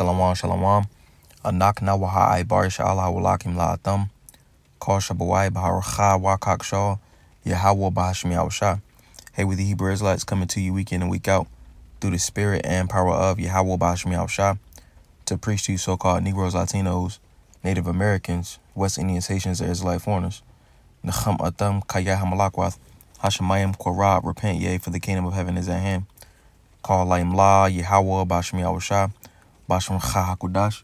Shalom, shalom. Anak na waha ay bar Ahlah walakim la'atam. Call Shabawai Baharakha Wakak Shaw. Yahawah Bahashmi Awshah. Hey, we the Hebrew Israelites coming to you week in and week out through the spirit and power of Yahawah Bahashmi Awshah to preach to you so-called Negroes, Latinos, Native Americans, West Indians, Haitians, and Israelite foreigners. Necham Atam Kaya Hamalakwath. Hashemayim Korah, repent ye, for the kingdom of heaven is at hand. Call Laim La, Yahawah Bahashmi Awshah. Basham Cha Hakudash.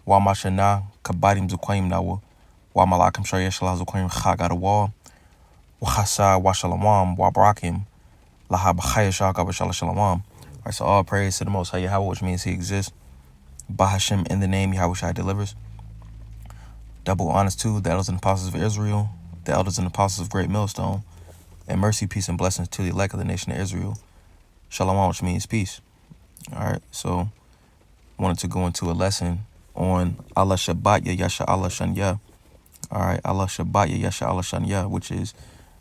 Wamashana Kabadim Zuquaim Nawa. Wamalakim Shayeshlah Zuquaim Chagadawal. Wahasa Washalamam Wabrakim. Lahab Chayashah Gabashala Shalamam. Alright, so all praise to the Most High Yahweh, which means He exists. Bahashim, in the name Yahweh Shai delivers. Double honors to the elders and apostles of Israel, the elders and apostles of Great Millstone, and mercy, peace, and blessings to the elect of the nation of Israel. Shalom, which means peace. Alright, so wanted to go into a lesson on Ahlah Shabatya, Yasharahla, Shanya. Alright, Ahlah Shabatya, Yasharahla, Shanya, which is,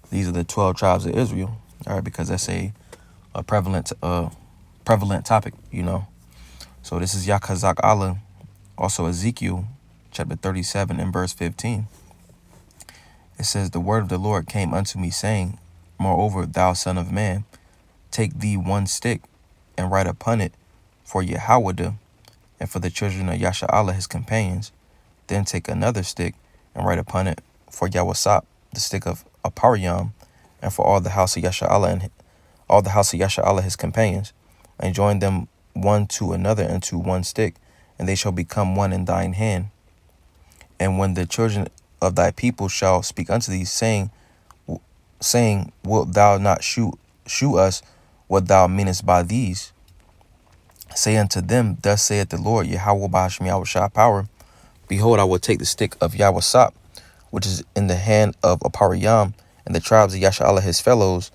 these are the 12 tribes of Israel. Alright, because that's a prevalent topic, you know. So this is Yakazak Ahlah, also Ezekiel, chapter 37 and verse 15. It says, the word of the Lord came unto me, saying, moreover, thou son of man, take thee one stick, and write upon it for Yahweh, and for the children of Yasharahla his companions. Then take another stick, and write upon it for Yahweh, the stick of Apariam, and for all the house of Yasharahla and all the house of Yasharahla his companions, and join them one to another into one stick, and they shall become one in thine hand. And when the children of thy people shall speak unto thee, saying, wilt thou not shew us what thou meanest by these? Say unto them, thus saith the Lord, Yahweh Bahashmi Awshah power. Behold, I will take the stick of Yahweh, which is in the hand of Apariam, and the tribes of Yasharahla his fellows,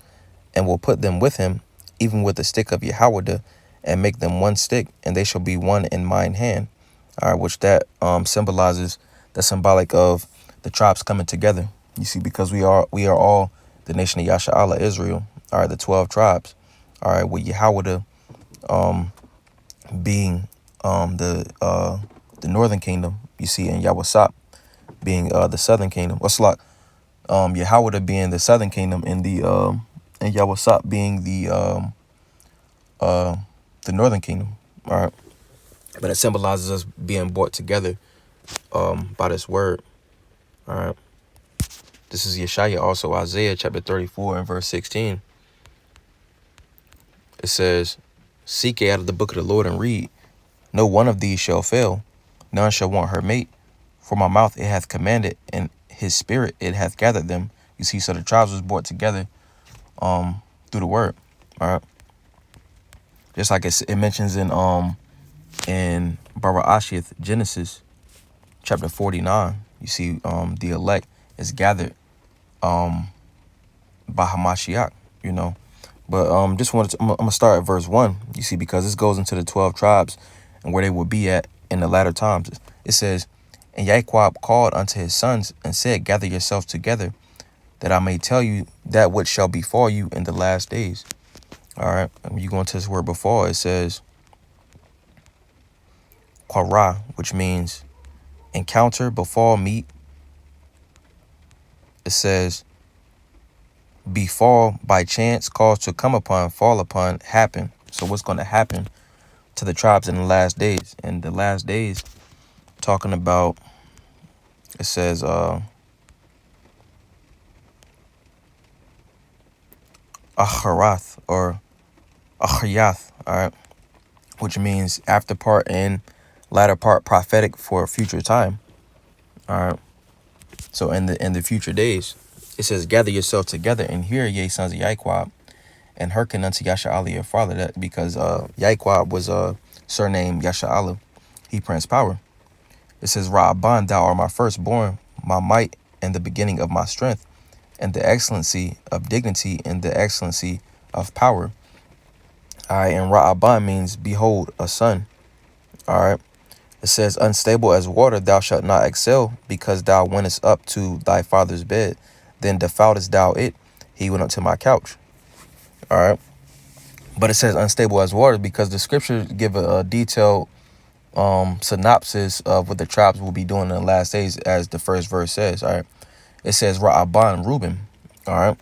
and will put them with him, even with the stick of Yahweh, and make them one stick, and they shall be one in mine hand. All right, which that symbolizes the symbolic of the tribes coming together. You see, because we are all the nation of Yasharahla, Israel. All right, the 12 tribes. All right, with Yahweh being the northern kingdom, you see, and Yahweh being the southern kingdom. What's like Yahweh being the southern kingdom, and and Yahweh being the northern kingdom. All right, but it symbolizes us being brought together by this word. All right, this is Yeshaya, also Isaiah chapter 34 and verse 16. It says, seek ye out of the book of the Lord and read. No one of these shall fail, none shall want her mate. For my mouth it hath commanded, and his spirit it hath gathered them. You see, so the tribes was brought together through the word. All right, just like it mentions in Barashith, Genesis chapter 49. You see, the elect is gathered by Hamashiach, you know. But just I'm gonna start at verse 1. You see, because this goes into the 12 tribes and where they will be at in the latter times. It says, and Yahweh called unto his sons and said, gather yourselves together, that I may tell you that which shall befall you in the last days. All right, and when you go into this word befall, it says Qara, which means encounter, befall, meet. It says befall, by chance, cause to come upon, fall upon, happen. So what's going to happen to the tribes in the last days? And the last days, talking about, it says Acharath or Achayath, all right, which means after part and latter part, prophetic for a future time. All right, so in the future days, it says, gather yourself together and hear, ye sons of Yahweh, and hearken unto Yasharahla your father. That because Yahweh was surnamed Yasharahla, he Prince Power. It says, Ra'aban, thou art my firstborn, my might, and the beginning of my strength, and the excellency of dignity, and the excellency of power. All right, and Ra'aban means behold, a son. All right. It says, unstable as water, thou shalt not excel, because thou wentest up to thy father's bed. Then defoulest thou it. He went up to my couch. All right. But it says unstable as water because the scriptures give a detailed synopsis of what the tribes will be doing in the last days, as the first verse says. All right, it says Ra'aban Reuben. All right,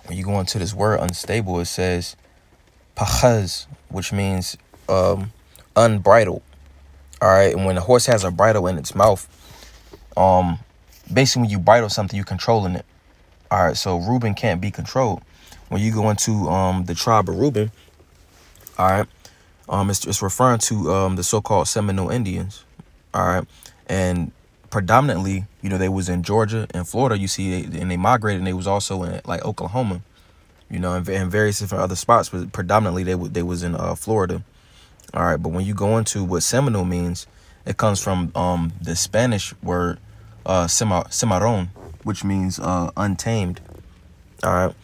when you go into this word unstable, it says pachaz, which means unbridled. All right, and when a horse has a bridle in its mouth, basically when you bridle something, you're controlling it. All right, so Reuben can't be controlled. When you go into the tribe of Reuben, all right, it's referring to the so-called Seminole Indians. All right, and predominantly, they was in Georgia and Florida. You see, and they migrated, and they was also in like Oklahoma, and various different other spots, but predominantly they was in Florida. All right, but when you go into what Seminole means, it comes from the Spanish word cimarron, which means untamed. All right,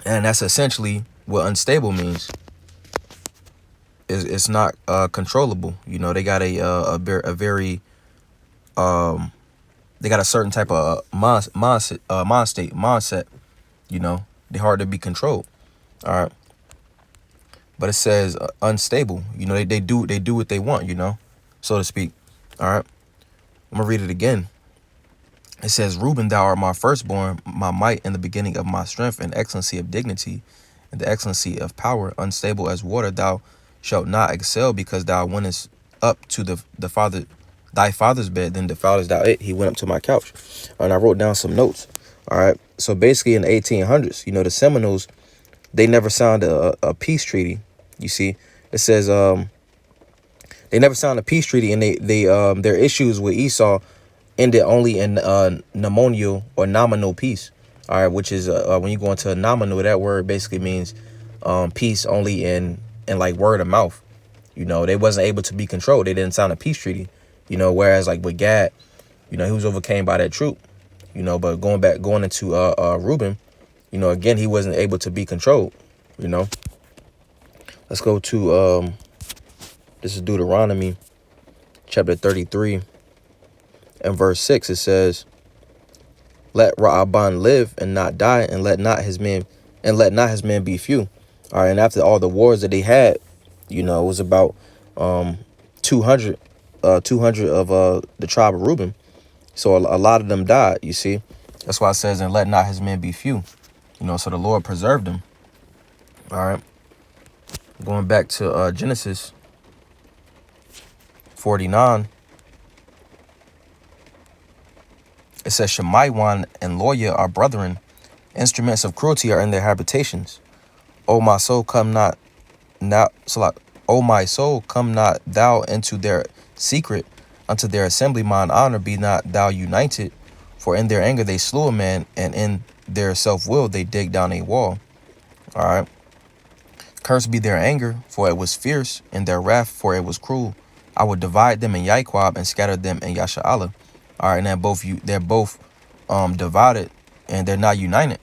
and that's essentially what unstable means. It's not controllable. They got a very they got a certain type of mindset. They're hard to be controlled. All right, but it says unstable. They do what they want. So to speak. All right, I'm gonna read it again. It says, Reuben, thou art my firstborn, my might in the beginning of my strength, and excellency of dignity, and the excellency of power, unstable as water. Thou shalt not excel, because thou wentest up to thy father's bed, then defiledst thou it. He went up to my couch. And I wrote down some notes. All right. So basically in the 1800s, the Seminoles, they never signed a peace treaty. You see, it says they never signed a peace treaty, and they their issues with Esau ended only in nominal peace. All right, which is when you go into nominal, that word basically means peace only in like word of mouth. They wasn't able to be controlled. They didn't sign a peace treaty. Whereas like with Gad, he was overcame by that troop. But going into Reuben, again, he wasn't able to be controlled. Let's go to this is Deuteronomy chapter 33 and verse 6. It says, let Ra'aban live and not die, and let not his men be few. All right, and after all the wars that they had, it was about 200 of the tribe of Reuben. So a lot of them died, you see. That's why it says, and let not his men be few. So the Lord preserved them. All right. Going back to Genesis 49. It says, Shemaiwan and Loya are brethren. Instruments of cruelty are in their habitations. O my soul, come not now. O my soul, come not thou into their secret, unto their assembly. Mine honor be not thou united. For in their anger they slew a man, and in their self-will they dig down a wall. All right. Cursed be their anger, for it was fierce, and their wrath, for it was cruel. I will divide them in Yaquab and scatter them in Yasharahla. All right, and they're both divided, and they're not united.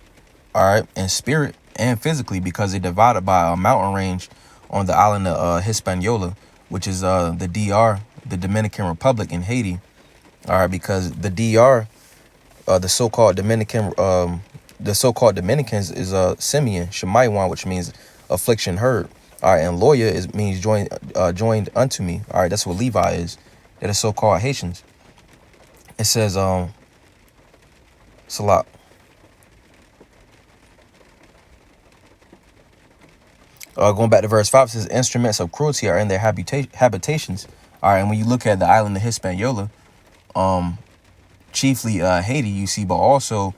All right, in spirit and physically, because they're divided by a mountain range on the island of Hispaniola, which is the DR, the Dominican Republic in Haiti. All right, because the DR, the so-called Dominicans is Simeon, Shemaiwan, which means affliction heard. All right, and Loya means joined unto me. All right, that's what Levi is. They're the so-called Haitians. It says, Salat. Going back to verse 5, it says, instruments of cruelty are in their habitations. All right, and when you look at the island of Hispaniola, chiefly Haiti, you see, but also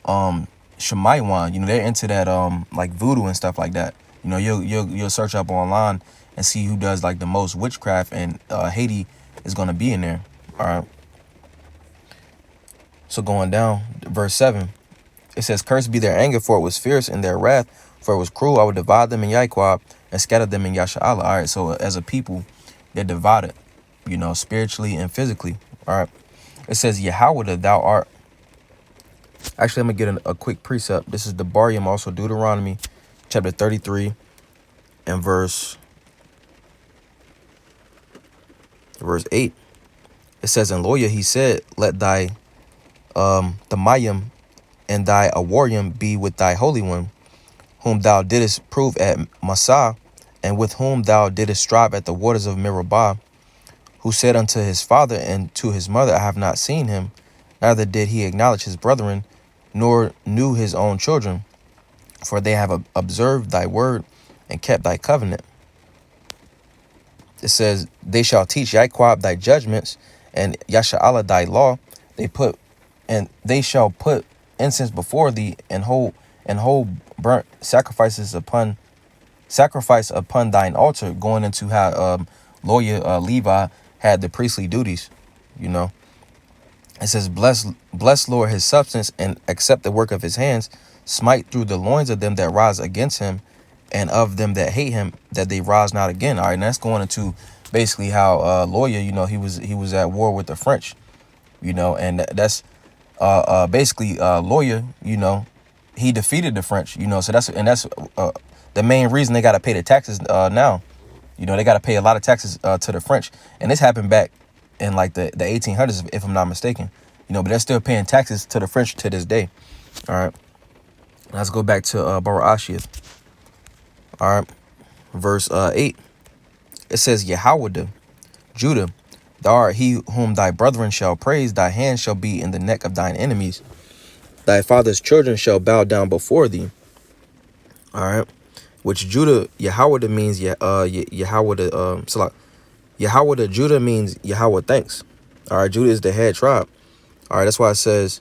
Shemaiwan, they're into that like voodoo and stuff like that. You'll search up online and see who does like the most witchcraft, and Haiti is going to be in there. All right. So going down, verse 7, it says, cursed be their anger, for it was fierce, and their wrath, for it was cruel. I would divide them in Yaquab and scatter them in Yasharahla. All right, so as a people, they're divided, spiritually and physically. All right. It says, Yahweh, thou art. Actually, I'm going to get a quick precept. This is the Barium, also Deuteronomy chapter 33 and verse 8. It says, in Loya he said, let thy the Mayim and thy Awarium be with thy Holy One, whom thou didst prove at Massah, and with whom thou didst strive at the waters of Meribah. who said unto his father and to his mother, I have not seen him, neither did he acknowledge his brethren, nor knew his own children, for they have observed thy word and kept thy covenant. It says, they shall teach Yahweh thy judgments and Yasharahla thy law. They shall put incense before thee and whole burnt sacrifice upon thine altar, going into how lawyer Levi had the priestly duties. It says, bless Lord his substance and accept the work of his hands. Smite through the loins of them that rise against him, and of them that hate him, that they rise not again. All right, and that's going into basically how lawyer, he was at war with the French, and that's basically lawyer, he defeated the French, so that's the main reason they got to pay the taxes now. They got to pay a lot of taxes to the French, and this happened back in like the 1800s, if I'm not mistaken, but they're still paying taxes to the French to this day. All right, let's go back to Barashith. All right, verse 8. It says, Yahweh, Judah, thou art he whom thy brethren shall praise. Thy hand shall be in the neck of thine enemies. Thy father's children shall bow down before thee. All right, which Judah, Yahweh means Yahweh, Judah means Yahweh thanks. All right, Judah is the head tribe. All right, that's why it says,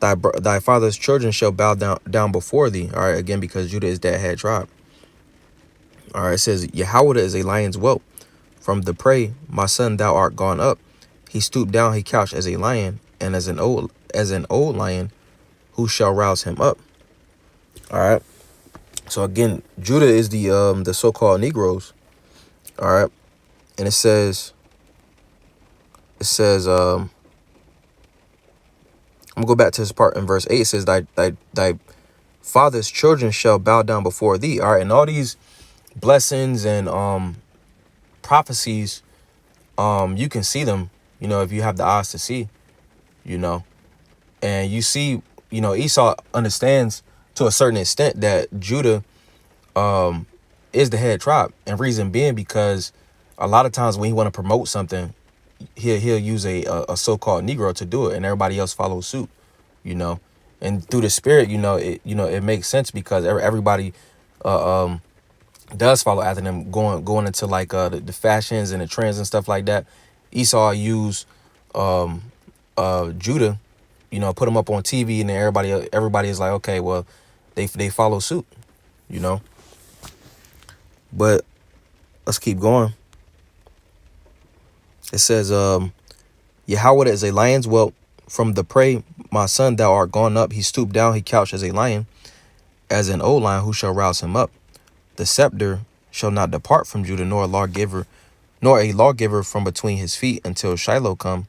thy father's children shall bow down before thee. All right, again, because Judah is that head tribe. All right, it says, Yahweh is a lion's whelp. From the prey, my son, thou art gone up. He stooped down, he couched as a lion, and as an old lion, who shall rouse him up? All right. So again, Judah is the so-called Negroes. All right, and it says, I'm gonna go back to this part in verse 8. It says, thy father's children shall bow down before thee. All right, and all these blessings and prophecies, you can see them, if you have the eyes to see, and you see, Esau understands to a certain extent that Judah is the head tribe, and reason being because a lot of times when he want to promote something, he'll use a so-called Negro to do it, and everybody else follows suit, and through the spirit, it makes sense because everybody does follow after them, going into like the fashions and the trends and stuff like that. Esau used Judah, put him up on TV, and then everybody is like, okay, well, they follow suit, But let's keep going. It says, Yahweh is a lion's whelp. From the prey, my son, thou art gone up. He stooped down, he couched as a lion, as an old lion, who shall rouse him up? The scepter shall not depart from Judah, nor a lawgiver from between his feet, until Shiloh come,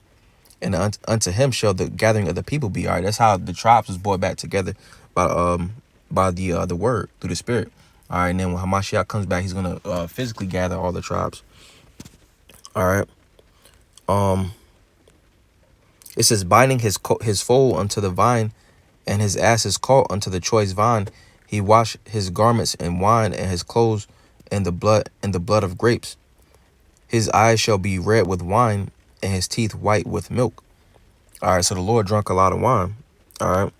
and unto him shall the gathering of the people be. All right, that's how the tribes was brought back together by the word through the spirit. All right, and then when Hamashiach comes back, he's gonna physically gather all the tribes. All right. It says, binding his foal unto the vine, and his ass's caught unto the choice vine. He washed his garments in wine, and his clothes in the blood of grapes. His eyes shall be red with wine, and his teeth white with milk. All right, so the Lord drank a lot of wine. All right.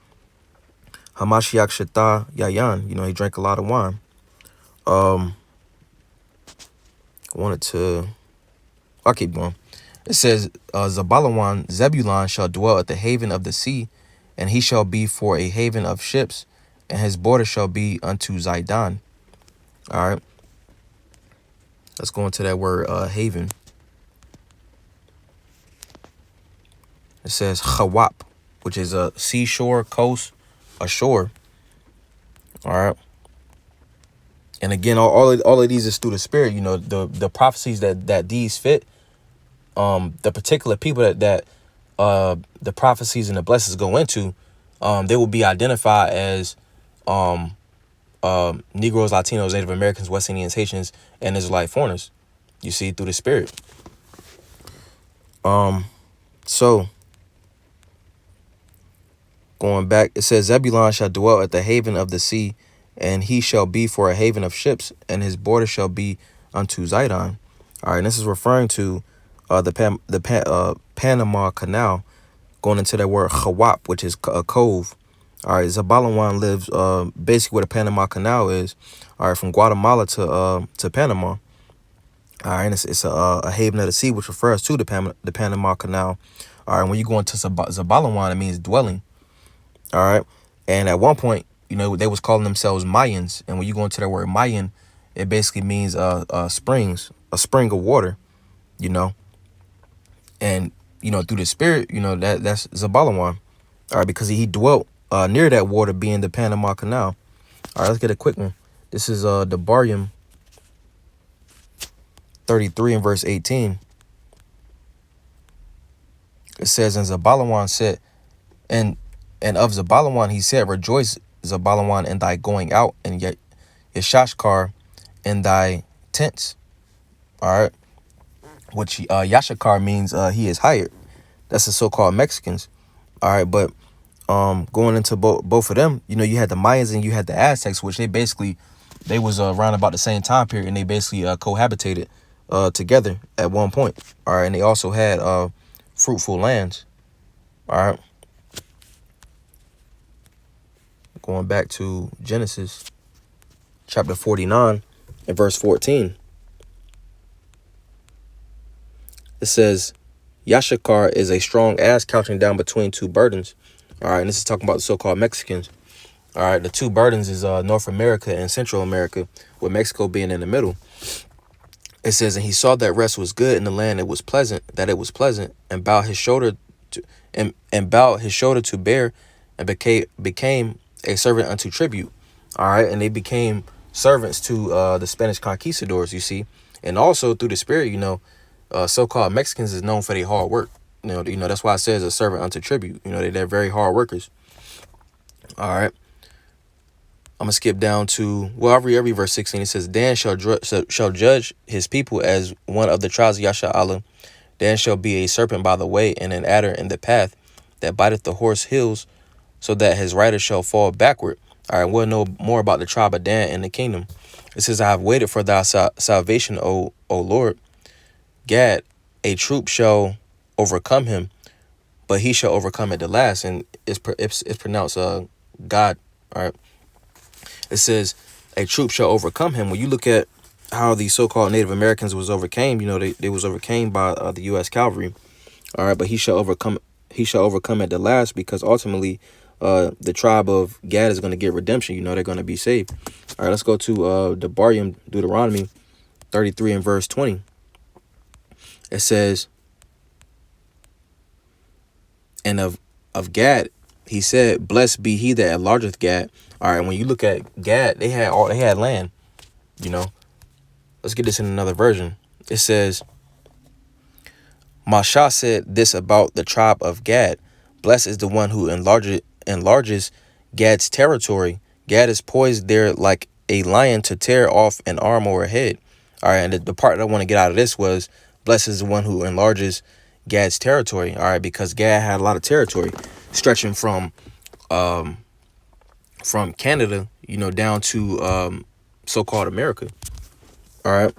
Hamashiach Shata Yayan, he drank a lot of wine. I'll keep going. It says, Zebulon shall dwell at the haven of the sea, and he shall be for a haven of ships, and his border shall be unto Zidon. All right. Let's go into that word haven. It says Chawap, which is a seashore, coast, a shore. All right. And again, all of these is through the spirit. The prophecies that these fit. The particular people that the prophecies and the blessings go into, they will be identified as Negroes, Latinos, Native Americans, West Indians, Haitians, and Israelite foreigners. You see, through the spirit. So going back, it says, Zebulon shall dwell at the haven of the sea, and he shall be for a haven of ships, and his border shall be unto Zidon. All right, and this is referring to Panama Canal, going into that word Chawap, which is a cove. All right, Zabalawan lives basically where the Panama Canal is. All right, from Guatemala to Panama. All right, and it's a haven of the sea, which refers to the Panama Canal. All right, when you go into Zabalawan, it means dwelling. All right, and at one point, they was calling themselves Mayans, and when you go into that word Mayan, it basically means springs, a spring of water, and through the spirit, that's Zabalawan. All right, because he dwelt near that water, being the Panama Canal. All right, let's get a quick one. This is the Barium 33 and verse 18. It says, and Zabalawan said, and of Zabalawan he said, rejoice, Zabalawan, in thy going out, and yet Yashashkar in thy tents. All right, which Yashakar means he is hired. That's the so-called Mexicans. All right, but going into both of them, you had the Mayans and you had the Aztecs, which they was around about the same time period, and they basically cohabitated together at one point. All right, and they also had fruitful lands. All right, going back to Genesis chapter 49 and verse 14. It says, Yashakar is a strong ass couching down between two burdens. All right, and this is talking about the so-called Mexicans. All right, the two burdens is North America and Central America, with Mexico being in the middle. It says, and he saw that rest was good in the land, it was pleasant, and bowed his shoulder to bear, and became a servant unto tribute. All right, and they became servants to the Spanish conquistadors, you see. And also through the spirit, so-called Mexicans is known for their hard work. That's why it says a servant unto tribute. They're very hard workers. All right. I'm gonna skip down to I'll read every verse 16. It says, Dan shall judge his people as one of the tribes of Yasharahla. Dan shall be a serpent by the way, and an adder in the path, that biteth the horse heels, so that his rider shall fall backward. All right, we'll know more about the tribe of Dan in the kingdom. It says, I have waited for thy salvation, O Lord. Gad, a troop shall overcome him, but he shall overcome at the last. And it's pronounced God. All right. It says a troop shall overcome him. When you look at how the so-called Native Americans was overcame, they was overcame by the U.S. cavalry. All right, but he shall overcome at the last, because ultimately the tribe of Gad is going to get redemption. They're going to be saved. All right, let's go to the Barium, Deuteronomy 33 and verse 20. It says, and of Gad, he said, blessed be he that enlargeth Gad. All right, when you look at Gad, they had land. Let's get this in another version. It says, Masha said this about the tribe of Gad. Blessed is the one who enlarges Gad's territory. Gad is poised there like a lion to tear off an arm or a head. All right, and the part that I want to get out of this was, blessed is the one who enlarges Gad's territory. All right, because Gad had a lot of territory stretching from Canada, down to so-called America. All right.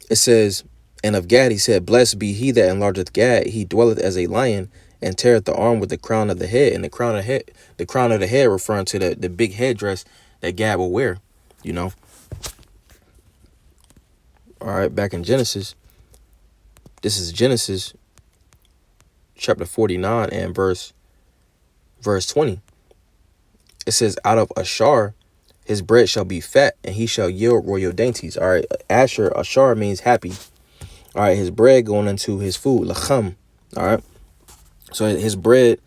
It says, and of Gad he said, blessed be he that enlargeth Gad. He dwelleth as a lion, and teareth the arm with the crown of the head. And the crown of the head referring to the big headdress that Gad will wear. All right, back in Genesis. This is Genesis chapter 49 and verse 20. It says, out of Ashar his bread shall be fat, and he shall yield royal dainties. All right, Ashar means happy. All right, his bread going into his food, lacham. All right, so his bread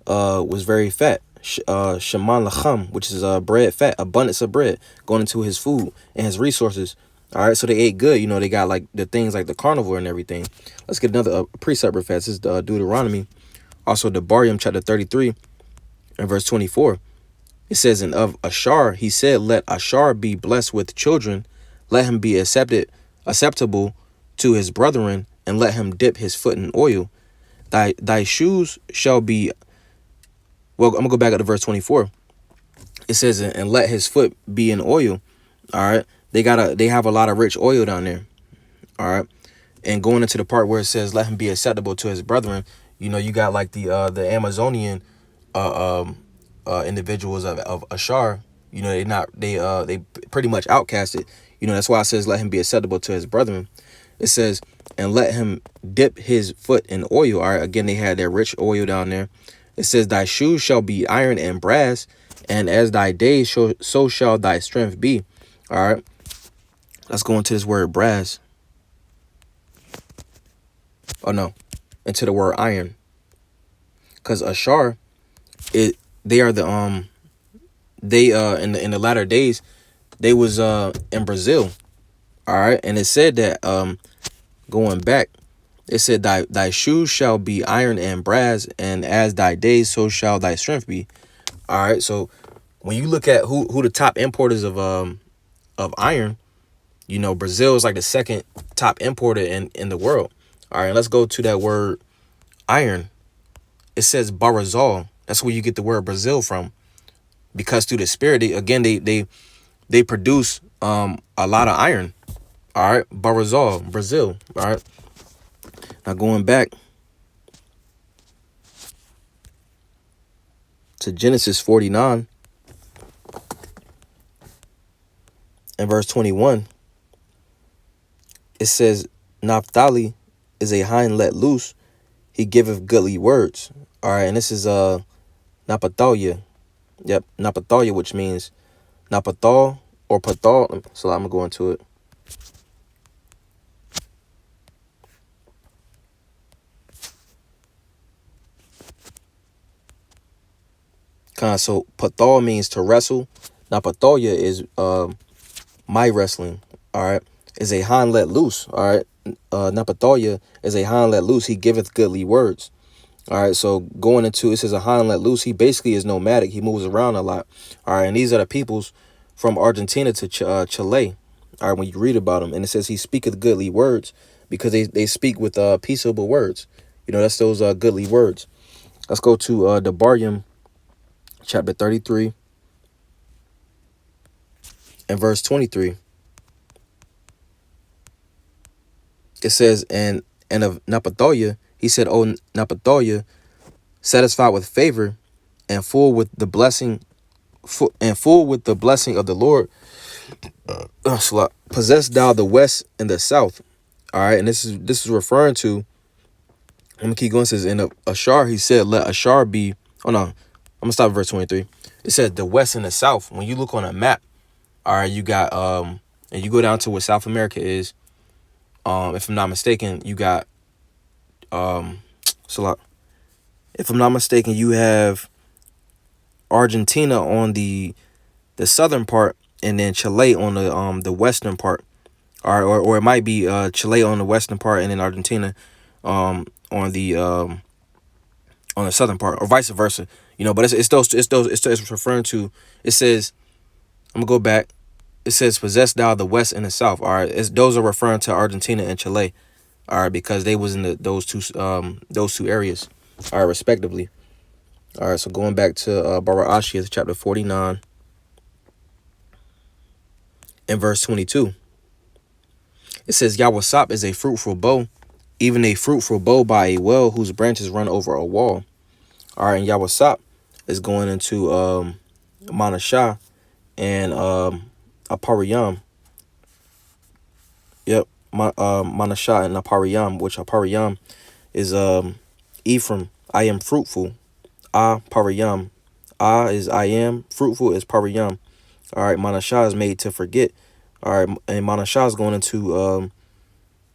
was very fat. Shaman lacham, which is bread fat, abundance of bread going into his food and his resources. All right, so they ate good. They got like the things like the carnivore and everything. Let's get another precept real fast. This is Deuteronomy, also the Barium chapter 33 and verse 24. It says, and of Ashar he said, let Ashar be blessed with children, let him be acceptable to his brethren, and let him dip his foot in oil. Thy shoes shall be, well, I'm gonna go back up to verse 24. It says, and let his foot be in oil. All right, they have a lot of rich oil down there. All right, And going into the part where it says, let him be acceptable to his brethren, you got like the Amazonian individuals of Ashar. They pretty much outcasted. That's why it says, let him be acceptable to his brethren. It says, and let him dip his foot in oil. All right, again, they had their rich oil down there. It says, thy shoes shall be iron and brass, and as thy days, so shall thy strength be. All right, let's go into this word brass. Oh no, into the word iron. Because Ashar, they are the in the latter days, they was in Brazil. All right, and it said that going back, it said thy shoes shall be iron and brass, and as thy days, so shall thy strength be. All right, so when you look at who the top importers of iron, Brazil is like the second top importer in the world. All right, let's go to that word iron. It says barazal. That's where you get the word Brazil from, because through the spirit, they produce a lot of iron. All right, barazal, Brazil. All right, now going back to Genesis 49 and verse 21, it says, Naphtali is a hind let loose, he giveth goodly words. All right, and this is Naphthalia. Yep, Naphthalia, which means Naphathal or Pathal. So I'm gonna go into it. So Pathal means to wrestle. Naphthalia is my wrestling. All right, is a hind let loose. All right, Naphthalia is a hind let loose, he giveth goodly words. All right, so going into, it says a hind let loose. He basically is nomadic. He moves around a lot. All right, and these are the peoples from Argentina to Chile. All right, when you read about them, and it says he speaketh goodly words, because they speak with peaceable words. That's those goodly words. Let's go to the Devarim, chapter 33 and verse 23. It says, and of Naphthalia, he said, O Naphthalia, satisfied with favor and full with the blessing of the Lord, possess thou the west and the south. All right, and this is referring to, I'm gonna keep going. It says, in Ashar, he said, let Ashar be, oh no, I'm gonna stop at verse 23. It says the west and the south. When you look on a map, all right, you got and you go down to where South America is, if I'm not mistaken, you got if I'm not mistaken, you have Argentina on the southern part, and then Chile on the western part. All right, or it might be Chile on the western part, and then Argentina on the southern part, or vice versa. But it's referring to, it says, I'm gonna go back. It says, possess thou the west and the south. All right, those are referring to Argentina and Chile. All right, because they was in those two areas, all right, respectively. All right, so going back to Barashia, chapter 49 and verse 22. It says, Yawasap is a fruitful bow, even a fruitful bow by a well whose branches run over a wall. All right, and Yawasap is going into Manashah and Apariyam. Yep, Manashah and Apariyam, which Apariyam is Ephraim. I am fruitful. Pariyam. Is I am. Fruitful is Pariyam. All right, Manashah is made to forget. All right, and Manashah is going into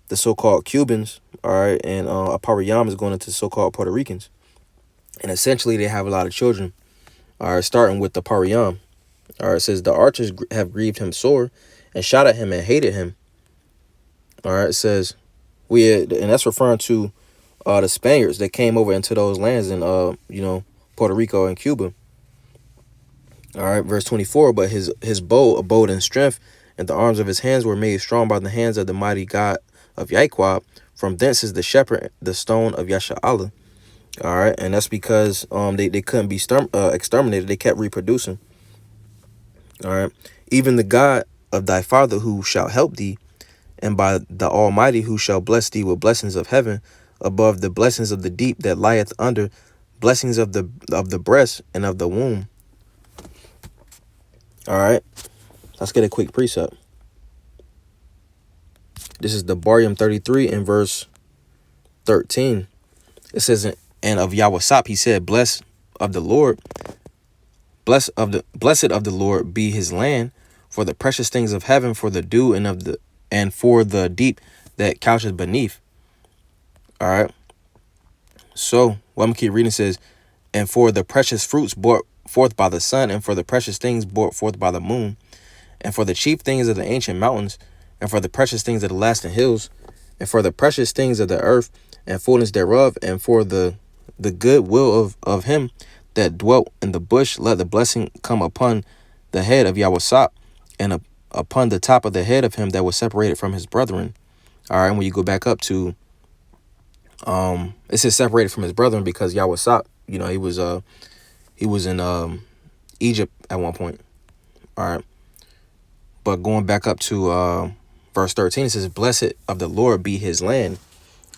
the so-called Cubans. All right, and Apariyam is going into so-called Puerto Ricans. And essentially, they have a lot of children. All right, starting with the Pariyam. All right, it says, the archers have grieved him sore and shot at him and hated him. All right, it says, and that's referring to the Spaniards that came over into those lands in Puerto Rico and Cuba. All right, verse 24. But his bow abode in strength, and the arms of his hands were made strong by the hands of the mighty God of Yaiquab. From thence is the shepherd, the stone of Yasharahla. All right, and that's because they couldn't be exterminated. They kept reproducing. All right, even the God of thy father who shall help thee, and by the Almighty, who shall bless thee with blessings of heaven, above the blessings of the deep that lieth under, blessings of the breast and of the womb. All right, let's get a quick precept. This is the Barium 33 in verse 13. It says, and of Yahweh he said, blessed of the Lord be his land, for the precious things of heaven, for the dew and for the deep that coucheth beneath. All right. So what I'm gonna keep reading says, and for the precious fruits brought forth by the sun, and for the precious things brought forth by the moon, and for the chief things of the ancient mountains, and for the precious things of the lasting hills, and for the precious things of the earth, and fullness thereof, and for the good will of him that dwelt in the bush, let the blessing come upon the head of Yahweh, and upon the top of the head of him that was separated from his brethren. All right, and when you go back up to, it says separated from his brethren because Yahweh, he was in Egypt at one point. All right, but going back up to verse 13, it says, blessed of the Lord be his land.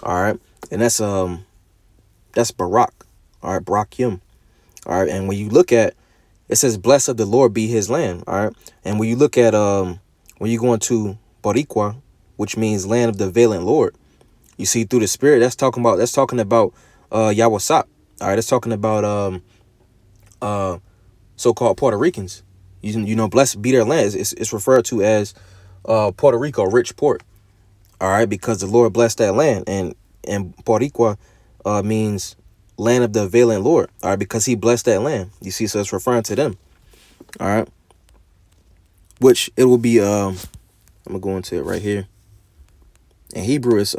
All right, and that's Barak. All right, Barakim. All right, and when you look at, it says, blessed of the Lord be his land. All right, and when you look at when you go into Boricua, which means land of the valiant Lord, you see through the spirit, that's talking about Yahweh. All right, that's talking about so-called Puerto Ricans. You know, blessed be their land. It's referred to as Puerto Rico, rich port. All right, because the Lord blessed that land, and Boricua means land of the valiant Lord. All right, because he blessed that land. You see, so it's referring to them. All right, which it will be. I'm gonna go into it right here. In Hebrew, it's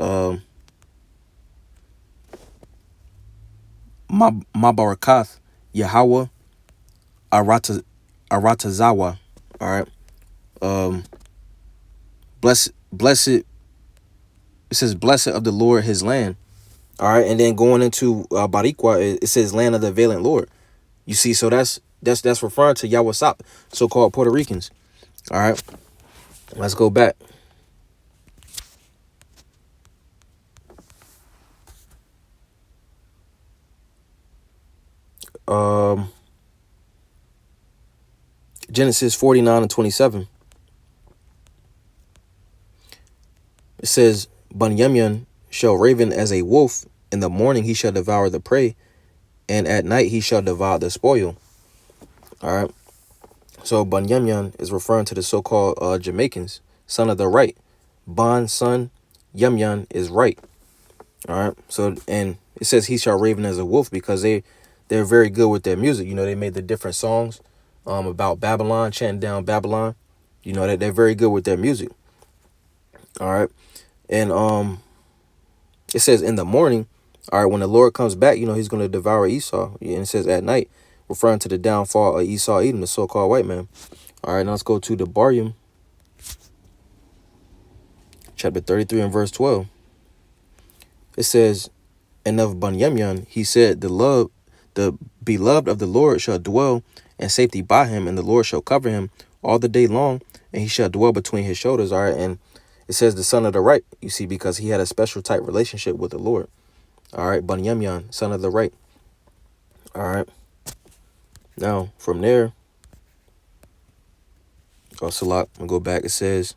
Mabarakath Yahweh Aratazawa. All right, blessed. It says, blessed of the Lord his land. All right, and then going into Barikwa, it says land of the valiant Lord. You see, so that's referring to Yahweh, so-called Puerto Ricans. All right, let's go back. Genesis 49 and 27. It says, Bunyamin shall raven as a wolf. In the morning he shall devour the prey, and at night he shall devour the spoil. All right. So Bunyamin is referring to the so-called Jamaicans, son of the right. Ban, son, Yamyan is right. All right. So, and it says he shall raven as a wolf because they're very good with their music. You know, they made the different songs about Babylon, chanting down Babylon. You know, they're very good with their music. All right. And it says in the morning, all right, when the Lord comes back, you know, he's going to devour Esau. And it says at night, referring to the downfall of Esau, Edom, the so-called white man. All right, now let's go to the Barium, chapter 33 and verse 12. It says, and of Bunyamin, he said, the beloved of the Lord shall dwell in safety by him, and the Lord shall cover him all the day long, and he shall dwell between his shoulders. All right, and it says the son of the right, you see, because he had a special type relationship with the Lord. All right, Bunyamin, son of the right. All right. Now, from there, Salak, I'm going to go back. It says,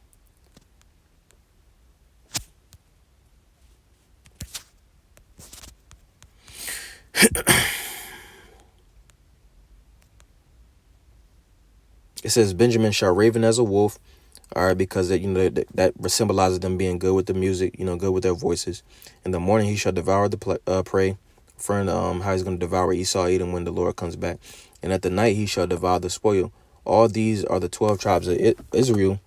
Benjamin shall raven as a wolf. All right, because that symbolizes them being good with the music, you know, good with their voices. In the morning he shall devour the prey, referring to how he's going to devour Esau, Edom when the Lord comes back. And at the night he shall devour the spoil. All these are the 12 tribes of Israel,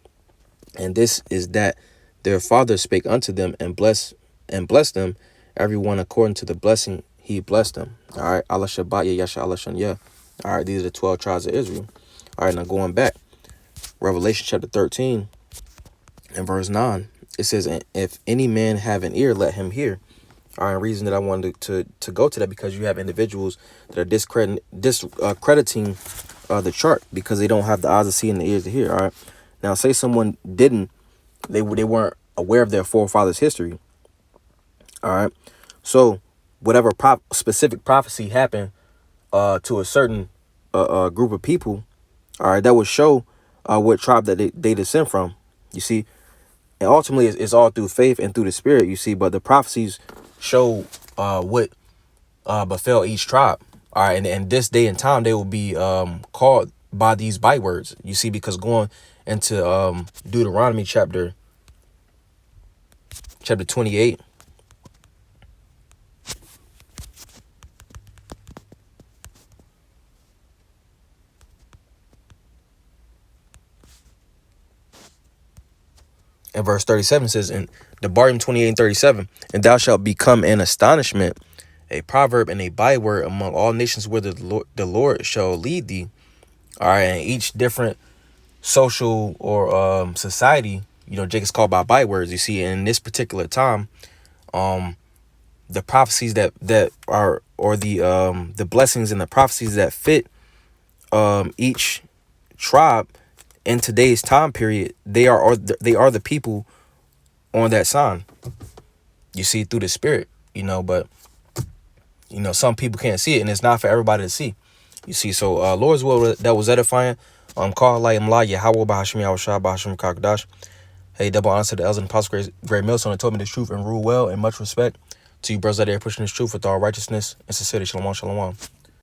and this is that their father spake unto them and blessed them, everyone according to the blessing he blessed them. All right, Ahlah Shabatya, Yasharahla, Shanya. All right, these are the 12 tribes of Israel. All right, now going back, Revelation chapter 13 and verse 9, it says, if any man have an ear, let him hear. All right, reason that I wanted to go to that, because you have individuals that are discrediting the chart because they don't have the eyes to see and the ears to hear. All right, now say someone didn't, they weren't aware of their forefathers' history. All right. So whatever specific prophecy happened to a certain group of people, all right, that would show what tribe that they descend from. You see, and ultimately it's all through faith and through the spirit. You see, but the prophecies show what befell each tribe. All right, and this day and time they will be called by these bywords. You see, because going into Deuteronomy chapter 28. And verse 37 says, in the Deuteronomy 28 and 37, and thou shalt become an astonishment, a proverb and a byword among all nations where the Lord shall lead thee. All right, and each different social or society, Jacob's called by bywords. You see, in this particular time, the prophecies that are, or the blessings and the prophecies that fit each tribe in today's time period, they are the people on that sign. You see, through the spirit, but some people can't see it, and it's not for everybody to see. You see, so Lord's will that was edifying. Ahlah, Yahweh Bahashim Yahushua Bahashim Kakdash. Hey, double honor to the elders and apostles, great millstone that told me this truth and rule well, and much respect to you brothers out there pushing this truth with all righteousness and sincerity. Shalom, shalom.